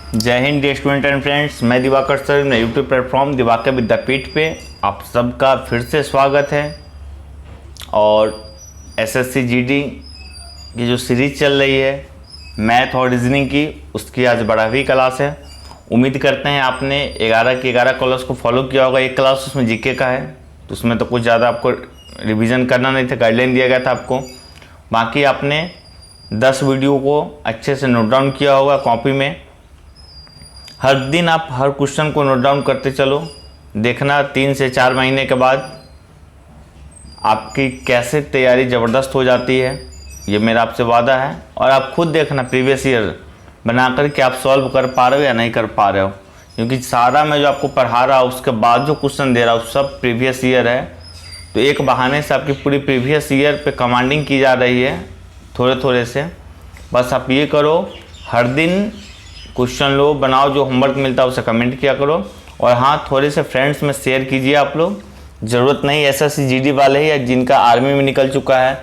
जय हिंद dear student and friends, मैं दिवाकर सर मेरे यूट्यूब प्लेटफॉर्म दिवाकर विद्यापीठ पे आप सबका फिर से स्वागत है। और एसएससी जीडी की जो सीरीज चल रही है मैथ और रीजनिंग की, उसकी आज 12वीं क्लास है। उम्मीद करते हैं आपने 11 की 11 क्लास को फॉलो किया होगा। एक क्लास उसमें जीके का है, तो उसमें तो कुछ ज़्यादा आपको रिवीजन करना नहीं था, गाइडलाइन दिया गया था आपको। बाकी आपने 10 वीडियो को अच्छे से नोट डाउन किया होगा कॉपी में। हर दिन आप हर क्वेश्चन को नोट डाउन करते चलो, देखना 3 से 4 महीने के बाद आपकी कैसे तैयारी ज़बरदस्त हो जाती है, ये मेरा आपसे वादा है। और आप खुद देखना प्रीवियस ईयर बनाकर कि आप सॉल्व कर पा रहे हो या नहीं कर पा रहे हो, क्योंकि सारा मैं जो आपको पढ़ा रहा हूँ उसके बाद जो क्वेश्चन दे रहा हूँ सब प्रीवियस ईयर है। तो एक बहाने से आपकी पूरी प्रीवियस ईयर पे कमांडिंग की जा रही है थोड़े थोड़े से। बस आप ये करो, हर दिन क्वेश्चन लो, बनाओ, जो होमवर्क मिलता है उसे कमेंट किया करो। और हाँ, थोड़े से फ्रेंड्स में शेयर कीजिए आप लोग। ज़रूरत नहीं एसएससी जीडी वाले ही या जिनका आर्मी में निकल चुका है,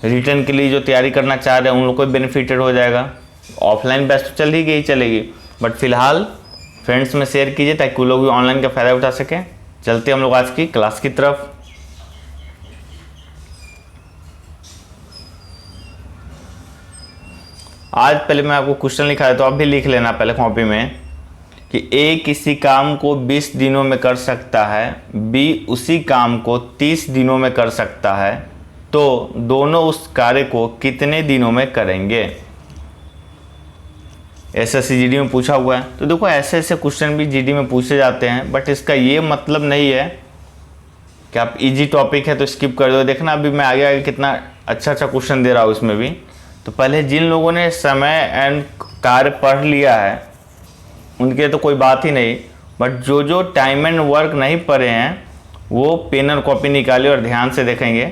रिटर्न के लिए जो तैयारी करना चाह रहे हैं, उन लोग को बेनिफिटेड हो जाएगा। ऑफलाइन बैच तो चल ही गई चलेगी, बट फिलहाल फ्रेंड्स में शेयर कीजिए ताकि वो लोग भी ऑनलाइन का फ़ायदा उठा सकें। चलते हम लोग आज की क्लास की तरफ। आज पहले मैं आपको क्वेश्चन लिखा है, तो आप भी लिख लेना पहले कॉपी में कि ए किसी काम को 20 दिनों में कर सकता है, बी उसी काम को 30 दिनों में कर सकता है, तो दोनों उस कार्य को कितने दिनों में करेंगे। एसएससी जीडी में पूछा हुआ है। तो देखो, ऐसे ऐसे क्वेश्चन भी जीडी में पूछे जाते हैं, बट इसका ये मतलब नहीं है कि आप इजी टॉपिक है तो स्किप कर दो। देखना अभी मैं आगे आगे कितना अच्छा अच्छा क्वेश्चन दे रहा हूँ इसमें भी। तो पहले जिन लोगों ने समय एंड कार्य पढ़ लिया है उनके तो कोई बात ही नहीं, बट जो जो टाइम एंड वर्क नहीं पढ़े हैं वो पेन और कॉपी निकाले और ध्यान से देखेंगे।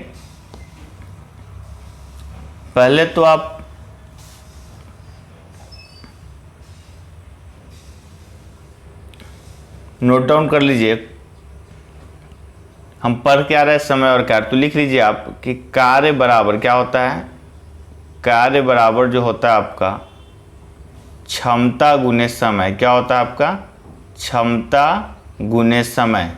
पहले तो आप नोट डाउन कर लीजिए, हम पढ़ क्या रहे समय और कार्य। तो लिख लीजिए आप कि कार्य बराबर क्या होता है। कार्य बराबर जो होता है आपका क्षमता गुने समय। क्या होता है आपका? क्षमता गुने समय।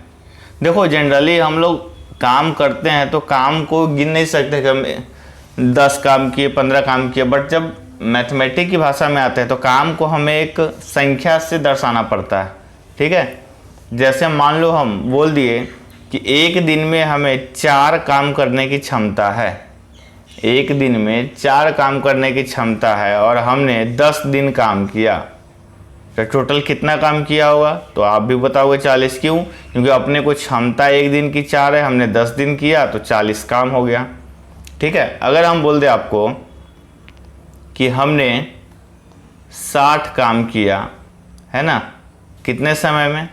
देखो, जनरली हम लोग काम करते हैं तो काम को गिन नहीं सकते कि हम 10 काम किए, 15 काम किए, बट जब मैथमेटिक्स की भाषा में आते हैं तो काम को हमें एक संख्या से दर्शाना पड़ता है। ठीक है, जैसे मान लो हम बोल दिए कि एक दिन में हमें 4 काम करने की क्षमता है। एक दिन में 4 काम करने की क्षमता है और हमने 10 दिन काम किया, तो टोटल कितना काम किया होगा? तो आप भी बताओगे 40। क्यों? क्योंकि अपने को क्षमता एक दिन की 4 है, हमने 10 दिन किया तो 40 काम हो गया। ठीक है, अगर हम बोल दें आपको कि हमने 60 काम किया है ना, कितने समय में?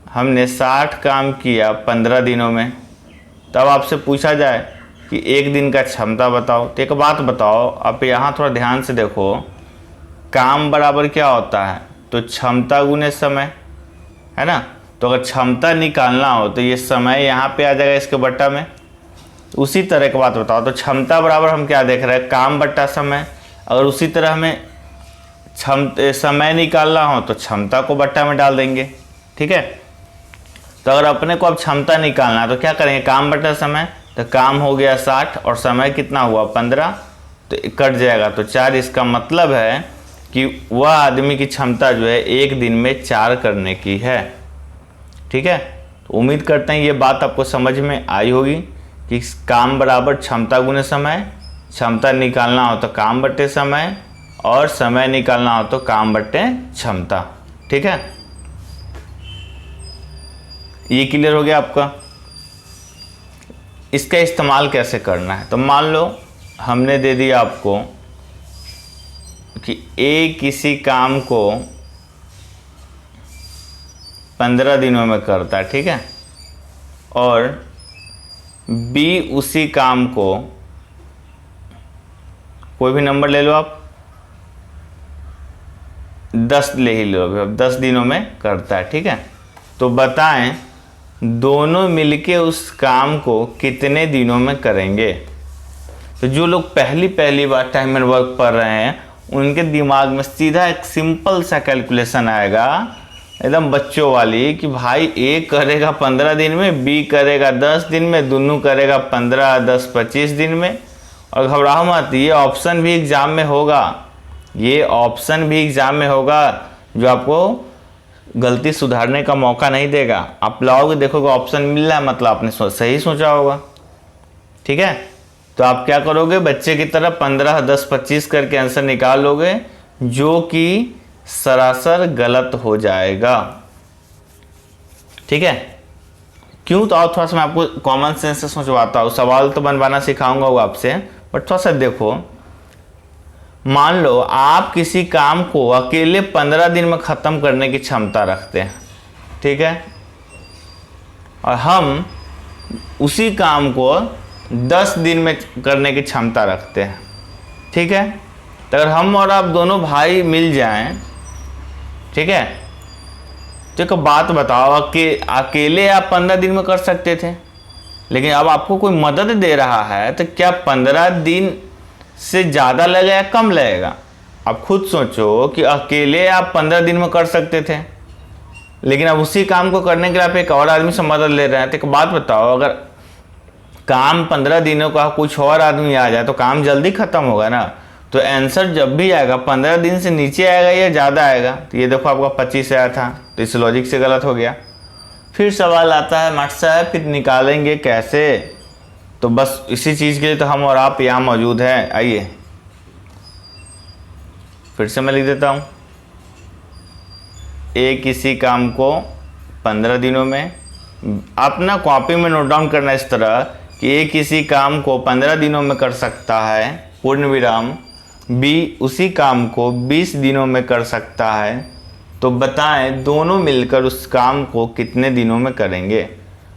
हमने 60 काम किया 15 दिनों में। तब आपसे पूछा जाए कि एक दिन का क्षमता बताओ, तो एक बात बताओ, आप यहाँ थोड़ा ध्यान से देखो, काम बराबर क्या होता है? तो क्षमता गुने समय, है ना। तो अगर क्षमता निकालना हो तो ये समय यहाँ पे आ जाएगा इसके बट्टा में। उसी तरह की बात बताओ, तो क्षमता बराबर हम क्या देख रहे हैं? काम बट्टा समय। अगर उसी तरह हमें समय निकालना हो तो क्षमता को बट्टा में डाल देंगे। ठीक है, तो अगर अपने को अब क्षमता निकालना है तो क्या करेंगे? काम बट्टा समय, तो काम हो गया 60 और समय कितना हुआ? 15, तो कट जाएगा तो 4। इसका मतलब है कि वह आदमी की क्षमता जो है एक दिन में 4 करने की है। ठीक है, तो उम्मीद करते हैं ये बात आपको समझ में आई होगी कि काम बराबर क्षमता गुने समय, क्षमता निकालना हो तो काम बट्टे समय, और समय निकालना हो तो काम बट्टे क्षमता। ठीक है, ये क्लियर हो गया आपका। इसका इस्तेमाल कैसे करना है? तो मान लो हमने दे दिया आपको कि ए किसी काम को 15 दिनों में करता है, ठीक है, और बी उसी काम को, कोई भी नंबर ले लो आप, 10 ले ही लो, अब 10 दिनों में करता है। ठीक है, तो बताएं दोनों मिलके उस काम को कितने दिनों में करेंगे। तो जो लोग पहली बार टाइम एंड वर्क पढ़ रहे हैं उनके दिमाग में सीधा एक सिंपल सा कैलकुलेशन आएगा, एकदम बच्चों वाली, कि भाई ए करेगा 15 दिन में, बी करेगा 10 दिन में, दोनों करेगा 15, 10, 25 दिन में। और घबराओ मत, ये ऑप्शन भी एग्ज़ाम में होगा, ये ऑप्शन भी एग्ज़ाम में होगा, जो आपको गलती सुधारने का मौका नहीं देगा। आप लाओगे, देखोगे ऑप्शन मिल रहा है, मतलब आपने सही सोचा होगा। ठीक है, तो आप क्या करोगे, बच्चे की तरह 15, 10, 25 करके आंसर निकाल लोगे, जो कि सरासर गलत हो जाएगा। ठीक है, क्यों? तो और थोड़ा सा मैं आपको कॉमन सेंस से सोचवाता हूँ, सवाल तो बनवाना सिखाऊंगा वो आपसे, बट थोड़ा सा देखो। मान लो आप किसी काम को अकेले 15 दिन में ख़त्म करने की क्षमता रखते हैं, ठीक है, और हम उसी काम को 10 दिन में करने की क्षमता रखते हैं। ठीक है, तो अगर हम और आप दोनों भाई मिल जाएं, ठीक है, तो एक बात बताओ कि अकेले आप 15 दिन में कर सकते थे, लेकिन अब आपको कोई मदद दे रहा है, तो क्या 15 दिन से ज़्यादा लगेगा या कम लगेगा? आप खुद सोचो कि अकेले आप 15 दिन में कर सकते थे, लेकिन अब उसी काम को करने के लिए आप एक और आदमी से मदद ले रहे हैं। तो एक बात बताओ, अगर काम 15 दिनों का कुछ और आदमी आ जाए तो काम जल्दी ख़त्म होगा ना। तो आंसर जब भी आएगा 15 दिन से नीचे आएगा या ज़्यादा आएगा। तो ये देखो आपका 25 आया था, तो इस लॉजिक से गलत हो गया। फिर सवाल आता है मास्टर साहब फिर निकालेंगे कैसे? तो बस इसी चीज़ के लिए तो हम और आप यहाँ मौजूद हैं। आइए फिर से मैं लिख देता हूँ, ए किसी काम को 15 दिनों में, अपना कॉपी में नोट डाउन करना इस तरह कि ए किसी काम को 15 दिनों में कर सकता है, पूर्ण विराम, बी उसी काम को 20 दिनों में कर सकता है। तो बताएं दोनों मिलकर उस काम को कितने दिनों में करेंगे?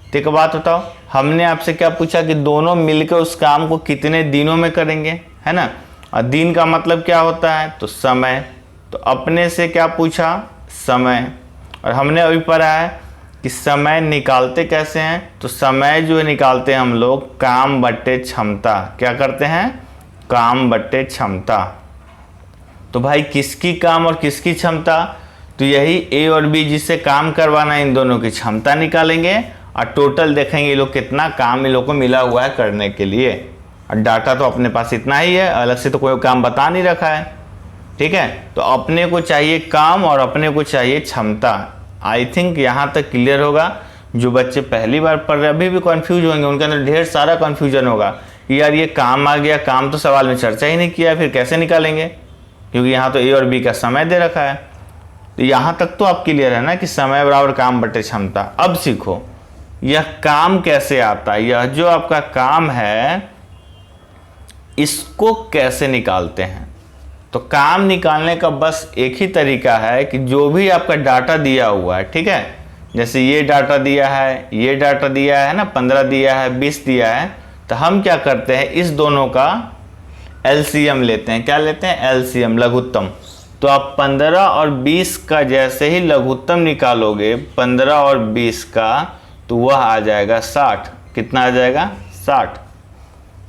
तो एक बात बताओ, हमने आपसे क्या पूछा कि दोनों मिलकर उस काम को कितने दिनों में करेंगे, है ना। और दिन का मतलब क्या होता है? तो समय। तो अपने से क्या पूछा? समय। और हमने अभी पढ़ा है कि समय निकालते कैसे हैं? तो समय जो निकालते हैं हम लोग काम बट्टे क्षमता। क्या करते हैं? काम बट्टे क्षमता। तो भाई किसकी काम और किसकी क्षमता? तो यही ए और बी जिससे काम करवाना, इन दोनों की क्षमता निकालेंगे और टोटल देखेंगे ये लोग कितना काम इन लोग को मिला हुआ है करने के लिए। और डाटा तो अपने पास इतना ही है, अलग से तो कोई काम बता नहीं रखा है। ठीक है, तो अपने को चाहिए काम और अपने को चाहिए क्षमता। आई थिंक यहाँ तक क्लियर होगा। जो बच्चे पहली बार पढ़ रहे अभी भी कंफ्यूज होंगे, उनके अंदर ढेर सारा कंफ्यूजन होगा, यार ये काम आ गया, काम तो सवाल में चर्चा ही नहीं किया, फिर कैसे निकालेंगे? क्योंकि यहाँ तो ए और बी का समय दे रखा है। तो यहाँ तक तो आप क्लियर है ना कि समय बराबर काम बटे क्षमता। अब सीखो यह काम कैसे आता है, यह जो आपका काम है इसको कैसे निकालते हैं। तो काम निकालने का बस एक ही तरीका है कि जो भी आपका डाटा दिया हुआ है, ठीक है, जैसे ये डाटा दिया है, ये डाटा दिया है ना, 15 दिया है, 20 दिया है, तो हम क्या करते हैं इस दोनों का एलसीएम लेते हैं। क्या लेते हैं? एलसीएम, लघुत्तम। तो आप 15 और 20 का जैसे ही लघुत्तम निकालोगे 15 और 20 का, तो वह आ जाएगा 60। कितना आ जाएगा? 60।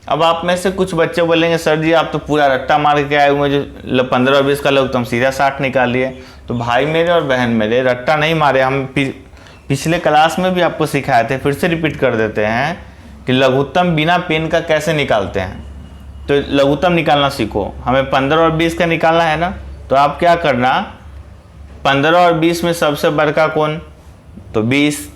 अब आप में से कुछ बच्चे बोलेंगे सर जी आप तो पूरा रट्टा मार के आए हुए, जो 15 और 20 का लघुत्तम सीधा 60 निकालिए। तो भाई मेरे और बहन मेरे, रट्टा नहीं मारे, हम पिछले क्लास में भी आपको सिखाए थे, फिर से रिपीट कर देते हैं कि लघुत्तम बिना पेन का कैसे निकालते हैं। तो लघुत्तम निकालना सीखो। हमें 15 और 20 का निकालना है ना, तो आप क्या करना, 15 और 20 में सबसे बड़का कौन? तो 20।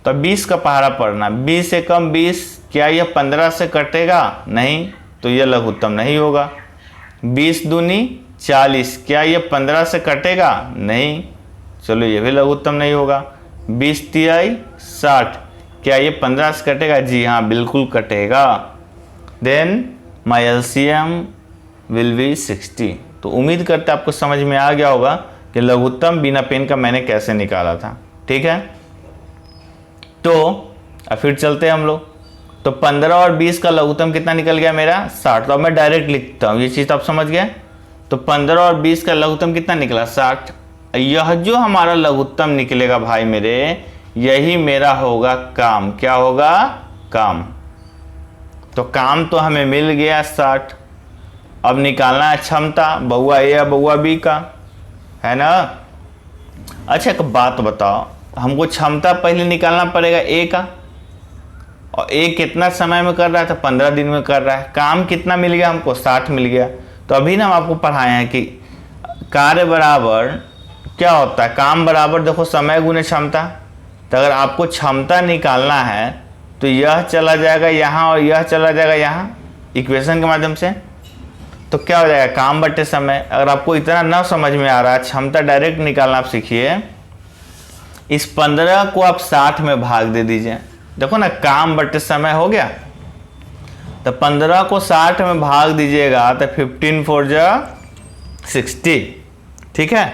तो 20 का पहाड़ा पढ़ना, 20 से कम 20, क्या यह 15 से कटेगा? नहीं, तो यह लघुत्तम नहीं होगा। 20 दूनी 40, क्या यह 15 से कटेगा? नहीं, चलो यह भी लघुत्तम नहीं होगा। 20 तिहाई 60, क्या ये 15 से कटेगा? जी हाँ, बिल्कुल कटेगा। Then my LCM will be 60। तो उम्मीद करते आपको समझ में आ गया होगा कि लघुत्तम बिना पेन का मैंने कैसे निकाला था। ठीक है, तो अब फिर चलते हैं हम लोग। तो 15 और 20 का लघुत्तम कितना निकल गया मेरा? 60। तो अब मैं डायरेक्ट लिखता हूँ, ये चीज़ आप समझ गए। तो 15 और 20 का लघुत्तम कितना निकला? 60। यह जो हमारा लघुत्तम निकलेगा भाई मेरे, यही मेरा होगा काम। क्या होगा? काम। तो काम तो हमें मिल गया 60। अब निकालना है क्षमता, बउआ ए या बउआ बी का, है ना। अच्छा एक बात बताओ, हमको क्षमता पहले निकालना पड़ेगा ए का, और ए कितना समय में कर रहा है, तो 15 दिन में कर रहा है। काम कितना मिल गया हमको, 60 मिल गया। तो अभी ना हम आपको पढ़ाए हैं कि कार्य बराबर क्या होता है, काम बराबर देखो समय गुने क्षमता। तो अगर आपको क्षमता निकालना है तो यह चला जाएगा यहाँ और यह चला जाएगा यहाँ इक्वेशन के माध्यम से, तो क्या हो जाएगा, काम बटे समय। अगर आपको इतना ना समझ में आ रहा है, क्षमता डायरेक्ट निकालना आप सीखिए। इस 15 को आप 60 में भाग दे दीजिए, देखो ना काम बटे समय हो गया। तो 15 को 60 में भाग दीजिएगा तो 15 4 जा 60, ठीक है।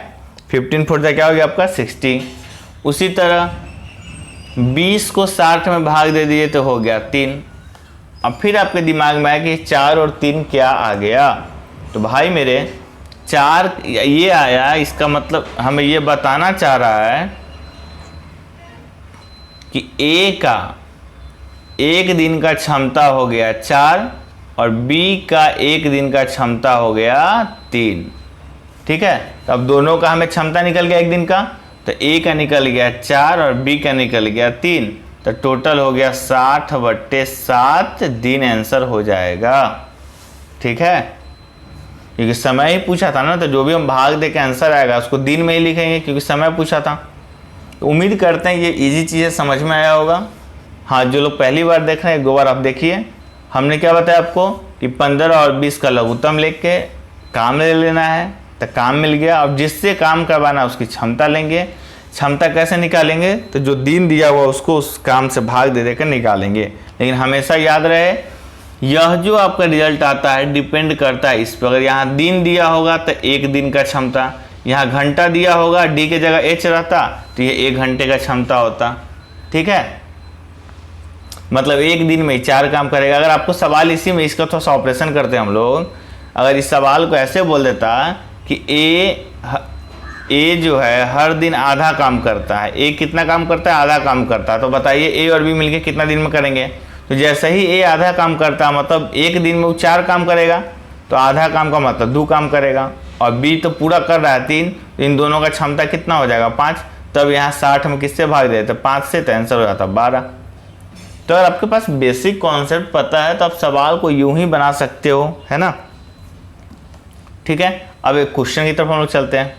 15 4 जा क्या हो गया आपका 60। उसी तरह 20 को 60 में भाग दे दिए तो हो गया 3। अब फिर आपके दिमाग में आया कि 4 और 3 क्या आ गया, तो भाई मेरे 4 ये आया, इसका मतलब हमें ये बताना चाह रहा है कि ए का एक दिन का क्षमता हो गया 4 और बी का एक दिन का क्षमता हो गया 3, ठीक है। तो अब दोनों का हमें क्षमता निकल गया एक दिन का, तो ए का निकल गया 4 और बी का निकल गया 3, तो टोटल हो गया 60/7 दिन आंसर हो जाएगा, ठीक है। क्योंकि समय ही पूछा था ना, तो जो भी हम भाग दे के आंसर आएगा उसको दिन में ही लिखेंगे, क्योंकि समय पूछा था। तो उम्मीद करते हैं ये इजी चीज़ें समझ में आया होगा। हाँ, जो लोग पहली बार देख रहे हैं एक दो बार आप देखिए। हमने क्या बताया आपको कि 15 और 20 का लघुत्तम लेके के काम ले लेना है, तो काम मिल गया। अब जिससे काम करवाना उसकी क्षमता लेंगे। क्षमता कैसे निकालेंगे, तो जो दिन दिया हुआ उसको उस काम से भाग दे देकर निकालेंगे। लेकिन हमेशा याद रहे, यह जो आपका रिजल्ट आता है डिपेंड करता है इस पर। अगर यहाँ दिन दिया होगा तो एक दिन का क्षमता, यहाँ घंटा दिया होगा, डी के जगह एच रहता तो ये 1 घंटे का क्षमता होता, ठीक है। मतलब एक दिन में 4 काम करेगा। अगर आपको सवाल इसी में, इसका थोड़ा सा ऑपरेशन करते हैं हम लोग। अगर इस सवाल को ऐसे बोल देता कि ए जो है हर दिन आधा काम करता है, ए कितना काम करता है, आधा काम करता है, तो बताइए ए और बी मिलके कितना दिन में करेंगे। तो जैसे ही ए आधा काम करता है मतलब एक दिन में वो 4 काम करेगा, तो आधा काम का मतलब 2 काम करेगा, और बी तो पूरा कर रहा है 3, तो इन दोनों का क्षमता कितना हो जाएगा 5। तब यहाँ 60 में किससे भाग दे, तो 5 से, तो आंसर हो जाता 12। तो अगर आपके पास बेसिक कॉन्सेप्ट पता है तो आप सवाल को यूं ही बना सकते हो, है ना, ठीक है। अब एक क्वेश्चन की तरफ हम लोग चलते हैं।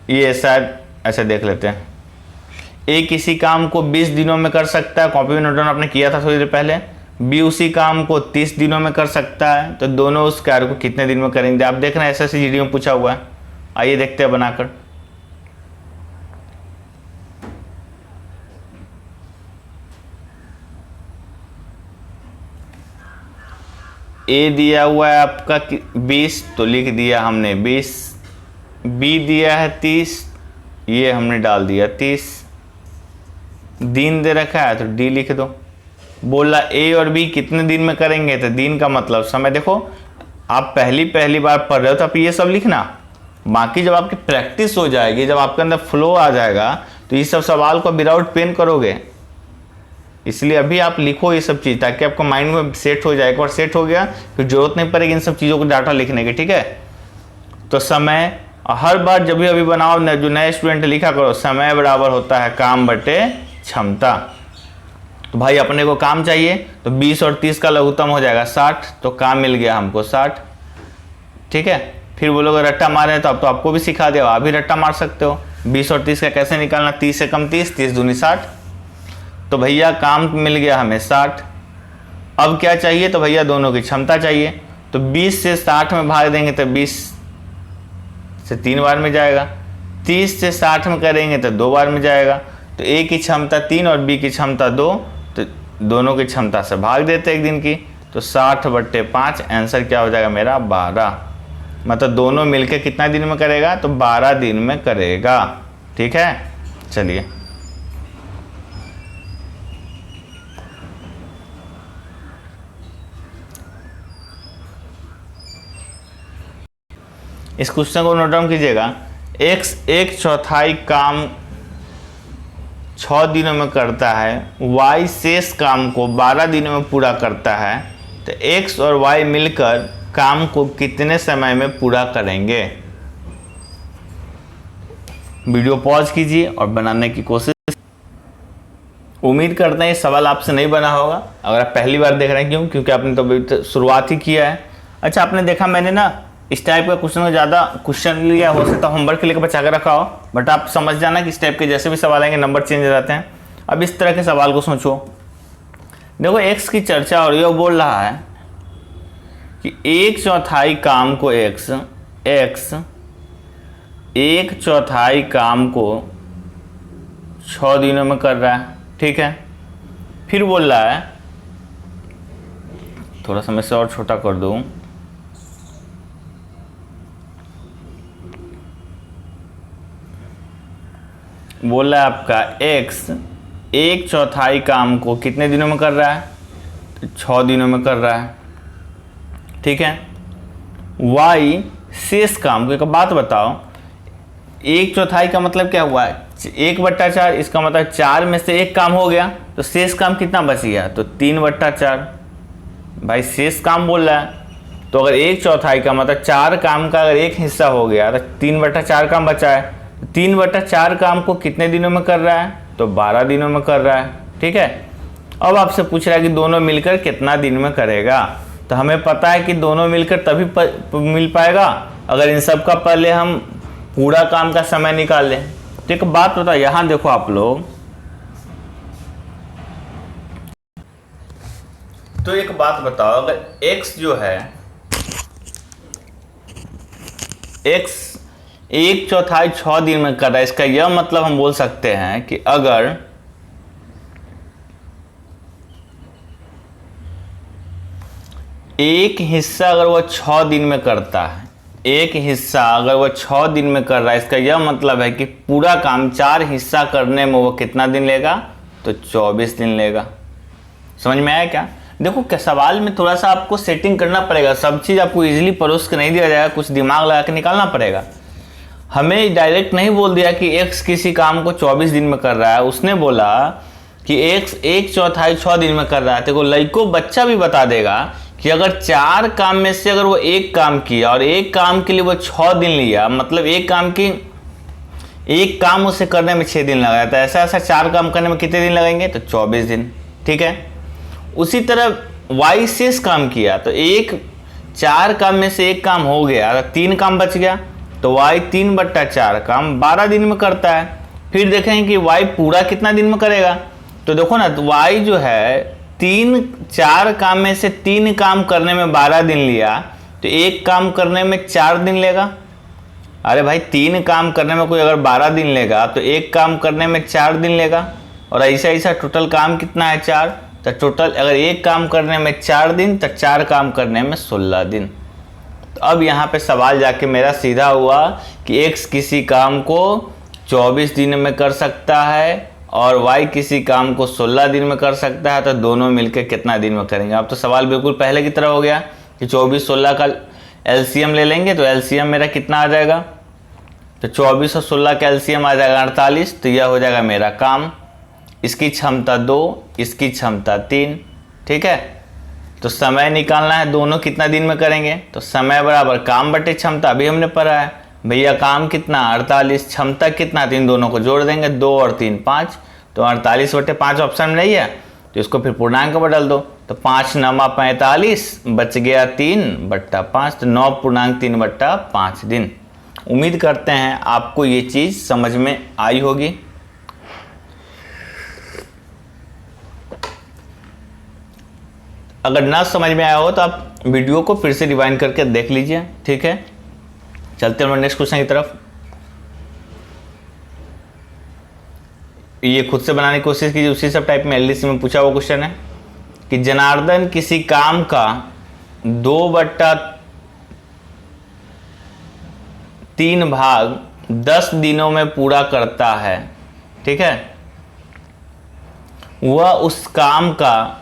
ये शायद ऐसे देख लेते हैं। ए किसी काम को 20 दिनों में कर सकता है, कॉपी में नोट डाउन आपने किया था थोड़ी देर पहले। बी उसी काम को 30 दिनों में कर सकता है, तो दोनों उस कार्य को कितने दिन में करेंगे। आप देख रहे हैं ऐसे जीडी में पूछा हुआ है, आइए देखते हैं बनाकर। ए दिया हुआ है आपका 20, तो लिख दिया हमने 20। बी दिया है 30, ये हमने डाल दिया 30। दिन दे रखा है तो डी लिख दो। बोला ए और बी कितने दिन में करेंगे, तो दिन का मतलब समय। देखो आप पहली बार पढ़ रहे हो तो आप ये सब लिखना, बाकी जब आपकी प्रैक्टिस हो जाएगी, जब आपके अंदर फ्लो आ जाएगा, तो ये सब सवाल को विदाउट पेन करोगे। इसलिए अभी आप लिखो ये सब चीज़, ताकि आपको माइंड में सेट हो जाए। एक बार सेट हो गया फिर जरूरत नहीं पड़ेगी इन सब चीज़ों को डाटा लिखने की, ठीक है। तो समय हर बार जब भी अभी बनाओ, जो नए स्टूडेंट लिखा करो, समय बराबर होता है काम बटे क्षमता। तो भाई अपने को काम चाहिए, तो 20 और 30 का लघुत्तम हो जाएगा 60, तो काम मिल गया हमको 60, ठीक है। फिर वो लोग रट्टा मारे तो अब तो आपको भी सिखा दिया, आप भी रट्टा मार सकते हो। 20 और 30 का कैसे निकालना, 30 से कम 30, 30 दूनी 60, तो भैया काम मिल गया हमें 60। अब क्या चाहिए, तो भैया दोनों की क्षमता चाहिए। तो 20 से 60 में भाग देंगे तो 20 से 3 बार में जाएगा, 30 से 60 में करेंगे तो 2 बार में जाएगा। तो ए की क्षमता 3 और बी की क्षमता 2, तो दोनों की क्षमता से भाग देते एक दिन की, तो 60/5 आंसर क्या हो जाएगा मेरा 12। मतलब दोनों मिलके कितना दिन में करेगा, तो 12 दिन में करेगा, ठीक है। चलिए इस क्वेश्चन को नोट डाउन कीजिएगा। x 1/4 काम 6 दिनों में करता है, y शेष काम को 12 दिनों में पूरा करता है, तो x और y मिलकर काम को कितने समय में पूरा करेंगे? वीडियो पॉज कीजिए और बनाने की कोशिश। उम्मीद करते हैं ये सवाल आपसे नहीं बना होगा। अगर आप पहली बार देख रहे हैं, क्योंकि आपने तो अभी शुरुआत ही किया है। अच्छा, आपने देखा मैंने ना इस टाइप का क्वेश्चन को ज़्यादा क्वेश्चन लिया, हो सकता है होमवर्क के लिए बचा के रखा हो, बट आप समझ जाना कि इस टाइप के जैसे भी सवाल आएंगे नंबर चेंज हो जाते हैं। अब इस तरह के सवाल को सोचो। देखो x की चर्चा और यह बोल रहा है कि 1/4 काम को x 1/4 काम को 6 दिनों में कर रहा है। ठीक है, फिर बोल रहा है, थोड़ा सा मैं इसे और छोटा कर दूं, बोल रहा है आपका x 1/4 काम को कितने दिनों में कर रहा है? तो 6 दिनों में कर रहा है। ठीक है, y शेष काम को, एक बात बताओ, 1/4 का मतलब क्या हुआ है? 1/4, इसका मतलब 4 में से 1 काम हो गया, तो शेष काम कितना बच गया? तो 3/4। भाई शेष काम बोल रहा है, तो अगर 1/4 का मतलब 4 काम का अगर एक हिस्सा हो गया तो 3/4 काम बचा है। 3/4 काम को कितने दिनों में कर रहा है? तो 12 दिनों में कर रहा है। ठीक है, अब आपसे पूछ रहा है कि दोनों मिलकर कितना दिन में करेगा। तो हमें पता है कि दोनों मिलकर तभी मिल पाएगा अगर इन सब का पहले हम पूरा काम का समय निकाल लें। तो एक बात बताओ, यहां देखो आप लोग, तो एक बात बताओ, अगर x जो है x 1/4 6 दिन में कर रहा है, इसका यह मतलब हम बोल सकते हैं कि अगर एक हिस्सा अगर वह 6 दिन में करता है, एक हिस्सा अगर वह 6 दिन में कर रहा है, इसका यह मतलब है कि पूरा काम 4 हिस्सा करने में वो कितना दिन लेगा? तो 24 दिन लेगा। समझ में आया क्या? देखो क्या सवाल में थोड़ा सा आपको सेटिंग करना पड़ेगा, सब चीज़ आपको इजीली परोस के नहीं दिया जाएगा, कुछ दिमाग लगा के निकालना पड़ेगा। हमें डायरेक्ट नहीं बोल दिया कि x किसी काम को 24 दिन में कर रहा है, उसने बोला कि x 1/4 6 दिन में कर रहा है। देखो लड़को बच्चा भी बता देगा कि अगर 4 काम में से अगर वो एक काम किया और एक काम के लिए वो 6 दिन लिया, मतलब एक काम उसे करने में 6 दिन लगाया, तो ऐसा 4 काम करने में कितने दिन लगेंगे? तो 24 दिन। ठीक है, उसी तरह y शेष काम किया, तो 4 काम में से एक काम हो गया, 3 काम बच गया, तो y 3/4 काम 12 दिन में करता है। फिर देखेंगे कि y पूरा कितना दिन में करेगा। तो देखो ना, तो y जो है 4 काम में से 3 काम करने में 12 दिन लिया, तो एक काम करने में 4 दिन लेगा। अरे भाई 3 काम करने में कोई अगर 12 दिन लेगा तो एक काम करने में 4 दिन लेगा, और ऐसा टोटल काम कितना है? 4। तो टोटल अगर एक काम करने में 4 दिन तो 4 काम करने में 16 दिन। तो अब यहाँ पे सवाल जाके मेरा सीधा हुआ कि x किसी काम को 24 दिन में कर सकता है और y किसी काम को 16 दिन में कर सकता है, तो दोनों मिलकर कितना दिन में करेंगे? अब तो सवाल बिल्कुल पहले की तरह हो गया कि 24-16 का एलसीएम ले लेंगे, तो एलसीएम मेरा कितना आ जाएगा? तो 24 और 16 का एलसीएम आ जाएगा 48, तो यह हो जाएगा मेरा काम। इसकी क्षमता 2, इसकी क्षमता 3। ठीक है, तो समय निकालना है, दोनों कितना दिन में करेंगे? तो समय बराबर काम बटे क्षमता, अभी हमने पढ़ा है भैया, काम कितना? 48, क्षमता कितना? 3, दोनों को जोड़ देंगे, 2 और 3 5, तो 48/5 ऑप्शन में नहीं है, तो इसको फिर पूर्णांक बदल दो, तो 5 9 45, बच गया 3/5, तो 9.3/5 दिन। उम्मीद करते हैं आपको ये चीज़ समझ में आई होगी। अगर ना समझ में आया हो तो आप वीडियो को फिर से रिवाइंड करके देख लीजिए। ठीक है, चलते हैं नेक्स्ट क्वेश्चन की तरफ। ये खुद से बनाने की कोशिश कीजिए, उसी सब टाइप में एलडीसी में पूछा हुआ क्वेश्चन है कि जनार्दन किसी काम का 2/3 भाग 10 दिनों में पूरा करता है। ठीक है, वह उस काम का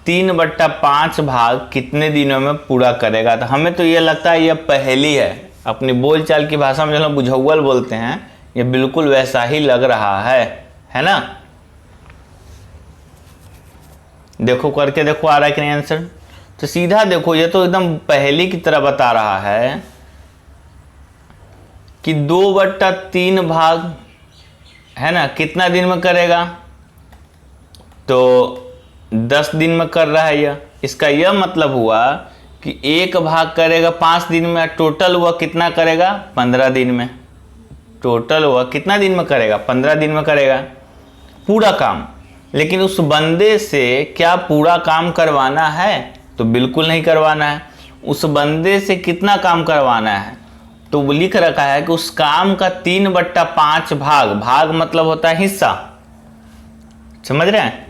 3/5 भाग कितने दिनों में पूरा करेगा? तो हमें तो ये लगता है यह पहेली है, अपनी बोलचाल की भाषा में जो हम बुझौल बोलते हैं, ये बिल्कुल वैसा ही लग रहा है ना? देखो करके देखो आ रहा है कि नहीं आंसर। तो सीधा देखो, ये तो एकदम पहेली की तरह बता रहा है कि 2/3 भाग है ना, कितना दिन में करेगा, तो 10 दिन में कर रहा है यह। इसका यह मतलब हुआ कि 1 भाग करेगा 5 दिन में, टोटल हुआ कितना करेगा, 15 दिन में। टोटल हुआ कितना दिन में करेगा, 15 दिन में करेगा पूरा काम। लेकिन उस बंदे से क्या पूरा काम करवाना है, तो बिल्कुल नहीं करवाना है। उस बंदे से कितना काम करवाना है, तो वो लिख रखा है कि उस काम का 3/5 भाग, भाग मतलब होता है हिस्सा, समझ रहे हैं,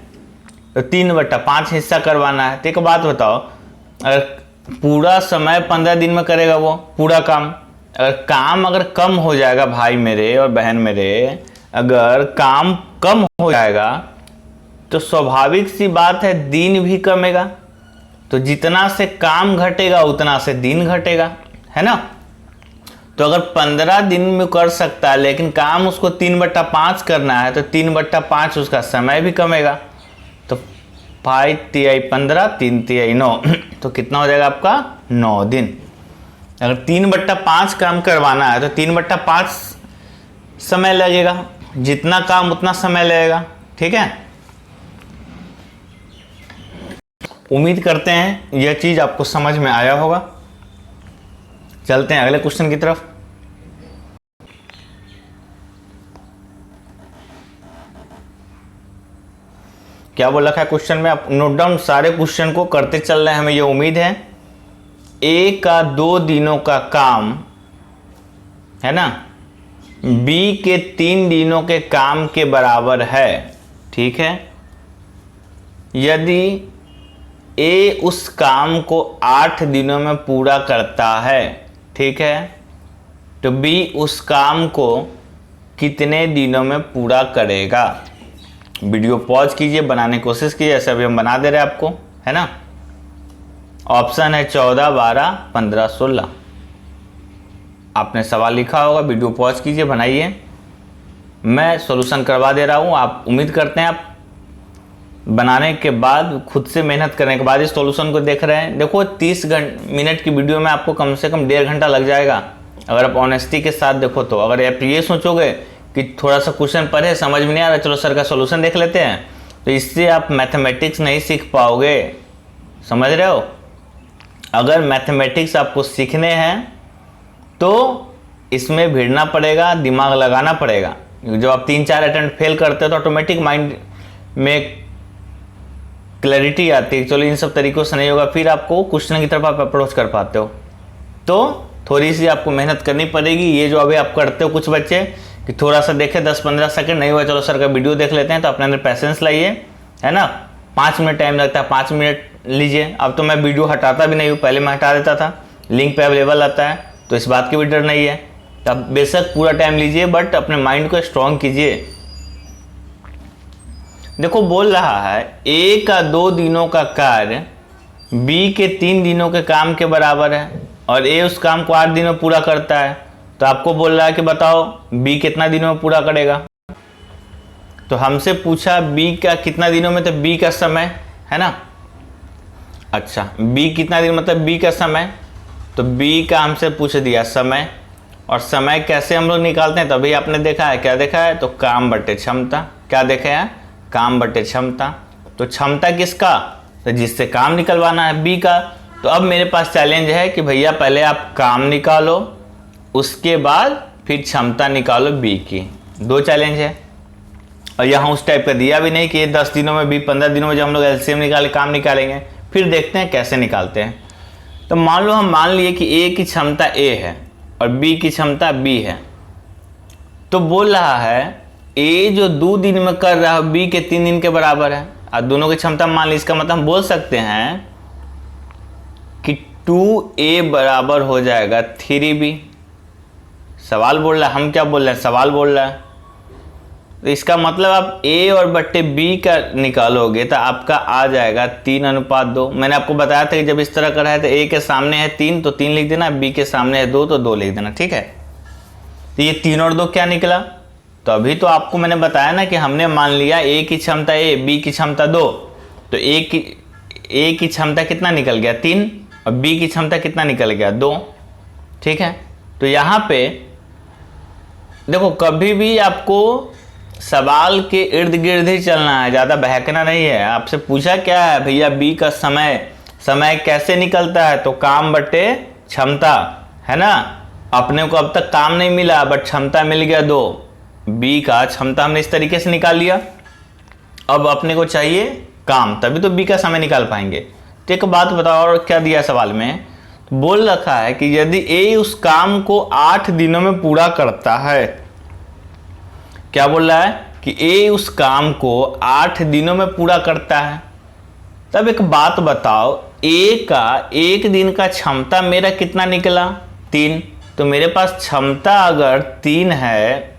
तो 3/5 हिस्सा करवाना है। तो एक बात बताओ, अगर पूरा समय 15 दिन में करेगा वो पूरा काम, अगर कम हो जाएगा भाई मेरे और बहन मेरे, अगर काम कम हो जाएगा तो स्वाभाविक सी बात है दिन भी कमेगा। तो जितना से काम घटेगा उतना से दिन घटेगा, है ना। तो अगर 15 दिन में कर सकता है लेकिन काम उसको 3/5 करना है, तो 3/5 उसका समय भी कमेगा। तो 5×3 = 3×3 = 9 तो कितना हो जाएगा आपका, 9 दिन। अगर 3/5 काम करवाना है तो 3/5 समय लगेगा, जितना काम उतना समय लगेगा, ठीक है। उम्मीद करते हैं यह चीज आपको समझ में आया होगा। चलते हैं अगले क्वेश्चन की तरफ। क्या बोल रखा है क्वेश्चन में, आप नोट डाउन सारे क्वेश्चन को करते चल रहे हैं, हमें यह उम्मीद है। ए का 2 दिनों का काम है ना, बी के 3 दिनों के काम के बराबर है, ठीक है। यदि ए उस काम को 8 दिनों में पूरा करता है, ठीक है, तो बी उस काम को कितने दिनों में पूरा करेगा। वीडियो पॉज कीजिए, बनाने की कोशिश कीजिए, ऐसे अभी हम बना दे रहे हैं आपको, है ना। ऑप्शन है 14, 12, 15, 16। आपने सवाल लिखा होगा, वीडियो पॉज कीजिए, बनाइए, मैं सॉल्यूशन करवा दे रहा हूँ। आप उम्मीद करते हैं आप बनाने के बाद, खुद से मेहनत करने के बाद इस सॉल्यूशन को देख रहे हैं। देखो 30 मिनट की वीडियो में आपको कम से कम 1.5 घंटा लग जाएगा, अगर आप ऑनेस्टी के साथ देखो तो। अगर आप ये सोचोगे कि थोड़ा सा क्वेश्चन पढ़े, समझ में नहीं आ रहा, चलो सर का सॉल्यूशन देख लेते हैं, तो इससे आप मैथमेटिक्स नहीं सीख पाओगे, समझ रहे हो। अगर मैथमेटिक्स आपको सीखने हैं तो इसमें भिड़ना पड़ेगा, दिमाग लगाना पड़ेगा। जब आप 3-4 अटेम्प्ट फेल करते हो तो ऑटोमेटिक माइंड में क्लैरिटी आती है, चलो इन सब तरीकों से नहीं होगा, फिर आपको क्वेश्चन की तरफ आप अप्रोच कर पाते हो। तो थोड़ी सी आपको मेहनत करनी पड़ेगी। ये जो अभी आप करते हो कुछ बच्चे कि थोड़ा सा देखे 10-15 सेकंड, नहीं हुआ चलो सर का वीडियो देख लेते हैं, तो अपने अंदर पैसेंस लाइए, है ना। 5 मिनट टाइम लगता है, 5 मिनट लीजिए। अब तो मैं वीडियो हटाता भी नहीं हूँ, पहले मैं हटा देता था, लिंक पे अवेलेबल आता है, तो इस बात की भी डर नहीं है। तो आप बेशक पूरा टाइम लीजिए, बट अपने माइंड को स्ट्रॉन्ग कीजिए। देखो बोल रहा है ए का 2 दिनों का कार्य बी के 3 दिनों के काम के बराबर है, और ए उस काम को 8 दिनों में पूरा करता है। तो आपको बोल रहा है कि बताओ बी कितना दिनों में पूरा करेगा। तो हमसे पूछा बी का कितना दिनों में, तो बी का समय, है ना। अच्छा, बी कितना दिन मतलब बी का समय, तो बी का हमसे पूछ दिया समय। और समय कैसे हम लोग निकालते हैं, तभी आपने देखा है, क्या देखा है, तो काम बटे क्षमता। क्या देखा है, काम बटे क्षमता। तो क्षमता किसका, तो जिससे काम निकलवाना है, बी का। तो अब मेरे पास चैलेंज है कि भैया पहले आप काम निकालो, उसके बाद फिर क्षमता निकालो बी की। 2 चैलेंज है। और यहाँ उस टाइप का दिया भी नहीं कि ये 10 दिनों में बी 15 दिनों में जब हम लोग एलसीएम निकाले काम निकालेंगे, फिर देखते हैं कैसे निकालते हैं। तो मान लो हम मान लिए कि ए की क्षमता ए है और बी की क्षमता बी है। तो बोल रहा है ए जो 2 दिन में कर रहा है बी के 3 दिन के बराबर है, और दोनों की क्षमता मान ली। इसका मतलब हम बोल सकते हैं कि 2a बराबर हो जाएगा 3b। सवाल बोल रहा है, हम क्या बोल रहे हैं, सवाल बोल रहा है। तो इसका मतलब आप a और बट्टे b का निकालोगे तो आपका आ जाएगा 3:2। मैंने आपको बताया था कि जब इस तरह का है तो a के सामने है 3 तो 3 लिख देना, b के सामने है 2 तो 2 लिख देना, ठीक है। तो ये 3 और 2 क्या निकला, तो अभी तो आपको मैंने बताया ना कि हमने मान लिया a की क्षमता a, b की क्षमता 2, तो ए की क्षमता कितना निकल गया 3 और बी की क्षमता कितना निकल गया 2। ठीक है, तो यहाँ पे देखो कभी भी आपको सवाल के इर्द गिर्द ही चलना है, ज़्यादा बहकना नहीं है। आपसे पूछा क्या है भैया बी का समय कैसे निकलता है, तो काम बटे क्षमता, है ना। अपने को अब तक काम नहीं मिला बट क्षमता मिल गया 2, बी का क्षमता हमने इस तरीके से निकाल लिया। अब अपने को चाहिए काम, तभी तो बी का समय निकाल पाएंगे। तो एक बात बताओ, और क्या दिया सवाल में, बोल रखा है कि यदि ए उस काम को 8 दिनों में पूरा करता है, क्या बोल रहा है कि ए उस काम को 8 दिनों में पूरा करता है। तब एक बात बताओ, ए का 1 दिन का क्षमता मेरा कितना निकला 3, तो मेरे पास क्षमता अगर 3 है,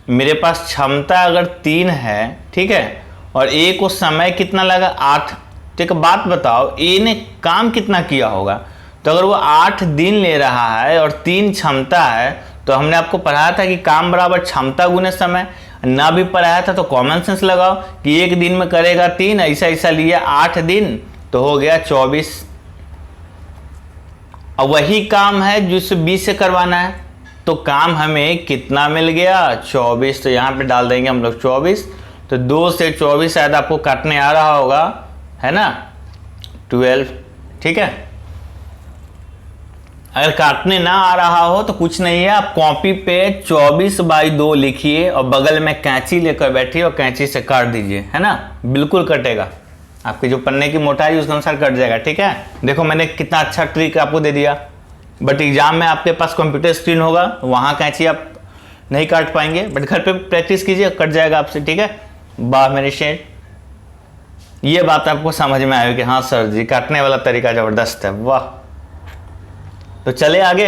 मेरे पास क्षमता अगर 3 है, ठीक है, और ए को समय कितना लगा 8। तो एक बात बताओ ए ने काम कितना किया होगा, तो अगर वो 8 दिन ले रहा है और 3 क्षमता है, तो हमने आपको पढ़ाया था कि काम बराबर क्षमता गुने समय। ना भी पढ़ाया था तो कॉमन सेंस लगाओ कि 1 दिन में करेगा 3, ऐसा ऐसा लिया 8 दिन तो हो गया 24। अब वही काम है जिसे 20 से करवाना है, तो काम हमें कितना मिल गया 24। तो यहाँ पे डाल देंगे हम लोग 24। तो 2 से 24 शायद आपको काटने आ रहा होगा, है ना, 12। ठीक है, अगर काटने ना आ रहा हो तो कुछ नहीं है, आप कॉपी पे 24/2 लिखिए और बगल में कैंची लेकर बैठिए और कैंची से काट दीजिए, है ना, बिल्कुल कटेगा। आपकी जो पन्ने की मोटाई उस अनुसार कट जाएगा। ठीक है, देखो मैंने कितना अच्छा ट्रिक आपको दे दिया। बट एग्जाम में आपके पास कंप्यूटर स्क्रीन होगा, वहाँ कैंची आप नहीं काट पाएंगे, बट घर पे प्रैक्टिस कीजिए, कट जाएगा आपसे। ठीक है, वाह मेरे शेर, ये बात आपको समझ में आएगी कि हाँ सर जी काटने वाला तरीका ज़बरदस्त है, वाह। तो चले आगे।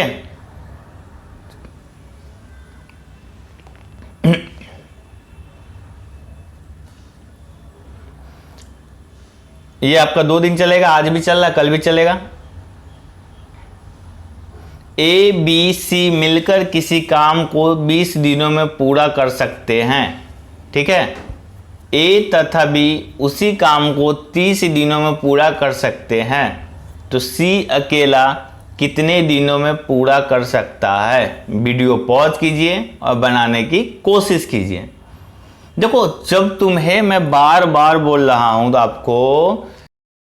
ये आपका 2 दिन चलेगा, आज भी चल रहा, कल भी चलेगा। ए बी सी मिलकर किसी काम को 20 दिनों में पूरा कर सकते हैं। ठीक है, ए तथा बी उसी काम को 30 दिनों में पूरा कर सकते हैं, तो सी अकेला कितने दिनों में पूरा कर सकता है। वीडियो पॉज कीजिए और बनाने की कोशिश कीजिए। देखो जब तुम्हें मैं बार बार बोल रहा हूं तो आपको